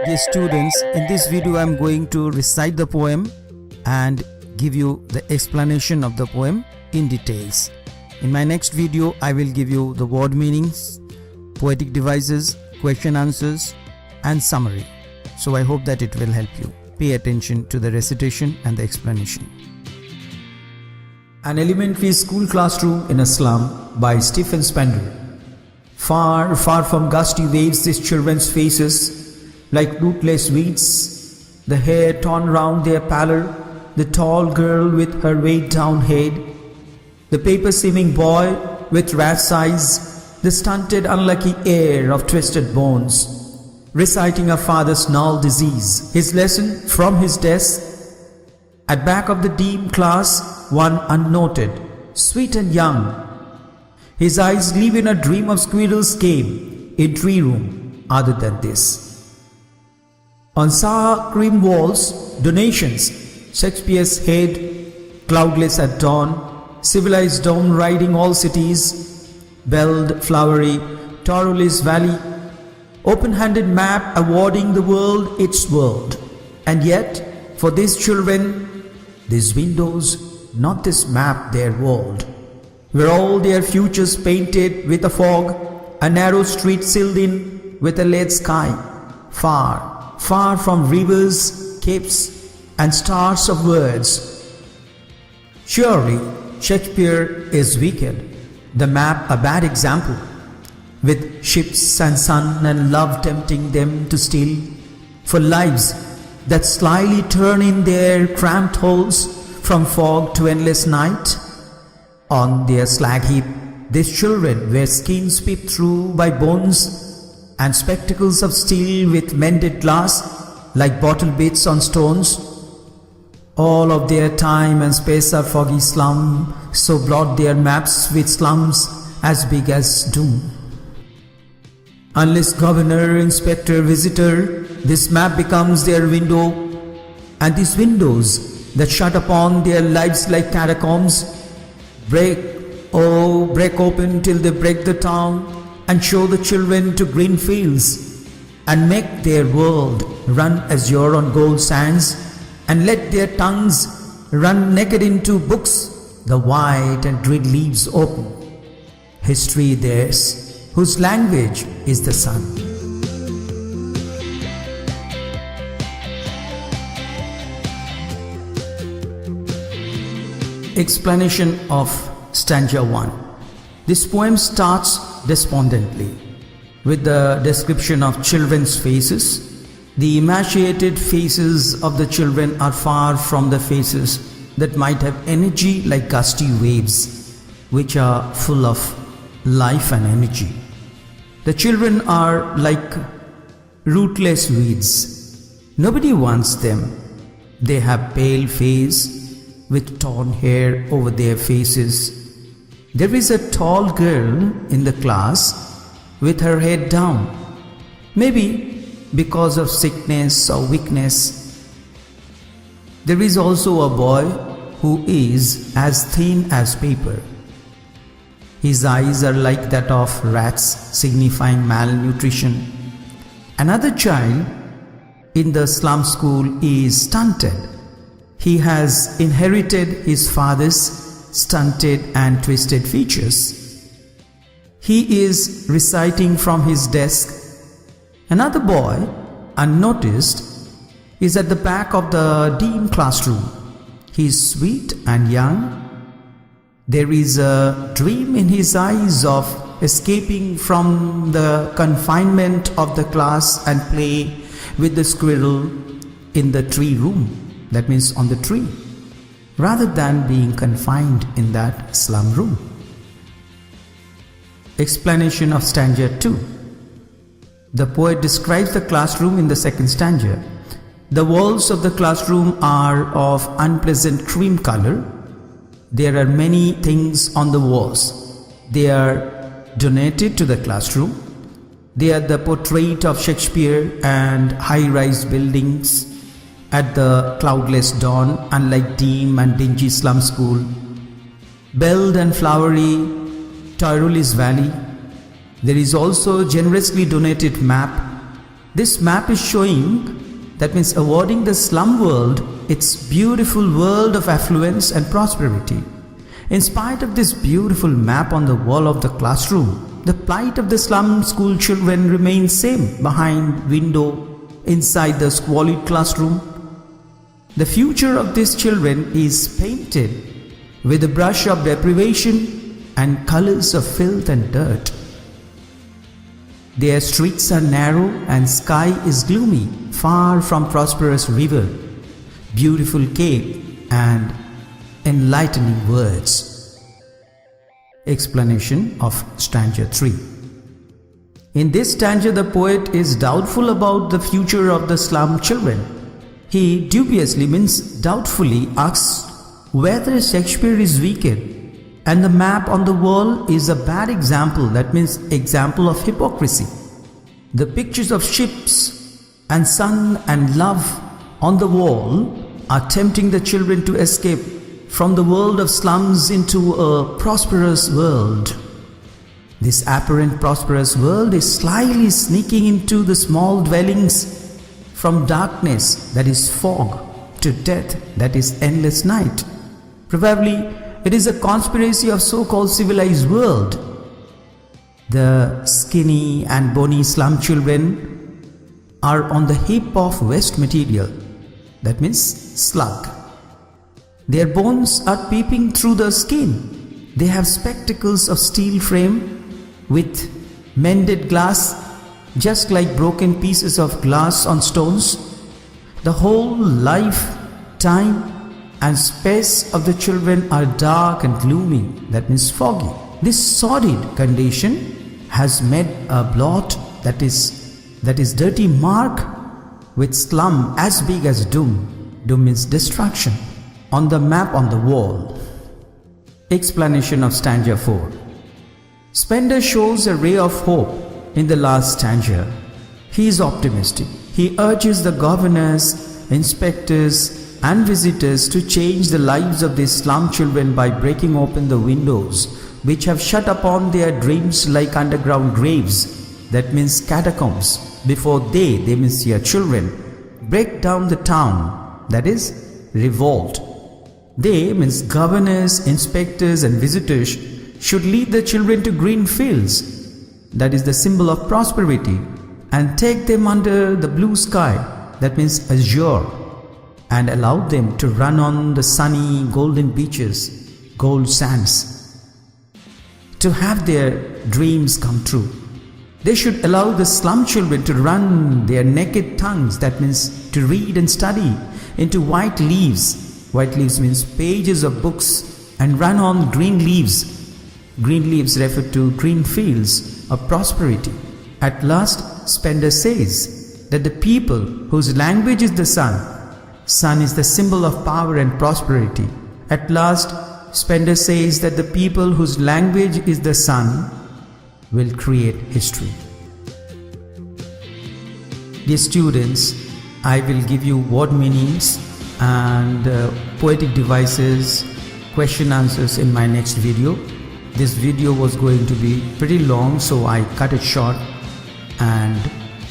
Dear students, in this video I am going to recite the poem and give you the explanation of the poem in details. In my next video I will give you the word meanings, poetic devices, question answers and summary. So I hope that it will help you. Pay attention to the recitation and the explanation. An elementary school classroom in a slum by Stephen Spender. Far, far from gusty waves these children's faces, like rootless weeds, the hair torn round their pallor, the tall girl with her weighed down head, the paper-seeming boy with rat's eyes, the stunted unlucky heir of twisted bones, reciting a father's gnarled disease, his lesson from his desk. At back of the dim class, one unnoted, sweet and young. His eyes live in a dream of squirrels' game in tree room other than this. On sour cream walls, donations, Shakespeare's head, cloudless at dawn, civilized dome riding all cities, belled, flowery, Torullis Valley, open-handed map awarding the world its world. And yet, for these children, these windows, not this map their world, where all their futures painted with a fog, a narrow street sealed in with a lead sky, far, far from rivers, capes, and stars of words. Surely Shakespeare is wicked, the map a bad example, with ships and sun and love tempting them to steal, for lives that slyly turn in their cramped holes from fog to endless night. On their slag heap, these children wear skins peeped through by bones and spectacles of steel with mended glass like bottle bits on stones. All of their time and space are foggy slum, so broad their maps with slums as big as doom. Unless governor, inspector, visitor, this map becomes their window, and these windows that shut upon their lives like catacombs break, oh break open till they break the town and show the children to green fields and make their world run azure on gold sands and let their tongues run naked into books, the white and dread leaves open. History theirs, whose language is the sun. Explanation of stanza 1. This poem starts despondently with the description of children's faces. The emaciated faces of the children are far from the faces that might have energy like gusty waves, which are full of life and energy. The children are like rootless weeds. Nobody wants them. They have pale face with torn hair over their faces. There is a tall girl in the class with her head down, maybe because of sickness or weakness. There is also a boy who is as thin as paper. His eyes are like that of rats, signifying malnutrition. Another child in the slum school is stunted. He has inherited his father's stunted and twisted features. He is reciting from his desk. Another boy, unnoticed, is at the back of the dim classroom. He is sweet and young. There is a dream in his eyes of escaping from the confinement of the class and play with the squirrel in the tree room, that means on the tree, rather than being confined in that slum room. Explanation of stanza 2. The poet describes the classroom in the second stanza. The walls of the classroom are of unpleasant cream color. There are many things on the walls. They are donated to the classroom. They are the portrait of Shakespeare and high-rise buildings at the cloudless dawn, unlike dim and dingy slum school. Belled and flowery Torullis Valley. There is also a generously donated map This map is showing, that means awarding the slum world its beautiful world of affluence and prosperity. In spite of this beautiful map on the wall of the classroom, the plight of the slum school children remains same behind window inside the squalid classroom. The future of these children is painted with a brush of deprivation and colors of filth and dirt. Their streets are narrow and sky is gloomy, far from prosperous river, beautiful cave and enlightening words. Explanation of stanza 3. In this stanza, the poet is doubtful about the future of the slum children. He dubiously, means doubtfully, asks whether Shakespeare is wicked, and the map on the wall is a bad example, that means example of hypocrisy. The pictures of ships and sun and love on the wall are tempting the children to escape from the world of slums into a prosperous world. This apparent prosperous world is slyly sneaking into the small dwellings from darkness, that is fog, to death, that is endless night. Probably it is a conspiracy of so-called civilized world. The skinny and bony slum children are on the heap of waste material, that means slug. Their bones are peeping through the skin. They have spectacles of steel frame with mended glass, just like broken pieces of glass on stones. The whole life, time and space of the children are dark and gloomy, that means foggy. This sordid condition has made a blot, that is dirty mark with slum as big as doom. Doom means destruction, on the map on the wall. Explanation of stanza 4. Spender shows a ray of hope in the last stanza. He is optimistic. He urges the governors, inspectors and visitors to change the lives of these slum children by breaking open the windows which have shut upon their dreams like underground graves, that means catacombs, before they means your children, break down the town, that is revolt. They means governors, inspectors and visitors should lead the children to green fields, that is the symbol of prosperity, and take them under the blue sky, that means azure, and allow them to run on the sunny golden beaches, gold sands, to have their dreams come true. They should allow the slum children to run their naked tongues, that means to read and study, into white leaves. White leaves means pages of books, and run on green leaves. Green leaves refer to green fields of prosperity. At last, Spender says that the people whose language is the sun is the symbol of power and prosperity. At last, Spender says that the people whose language is the sun will create history. Dear students, I will give you word meanings and poetic devices, question answers in my next video. This video was going to be pretty long, so I cut it short and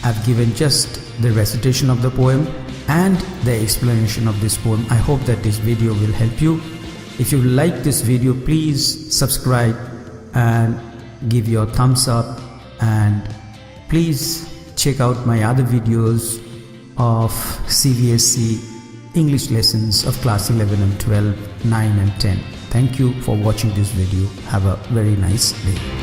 I've given just the recitation of the poem and the explanation of this poem. I hope that this video will help you. If you like this video, please subscribe and give your thumbs up, and please check out my other videos of CBSE English lessons of class 11 and 12, 9 and 10. Thank you for watching this video. Have a very nice day.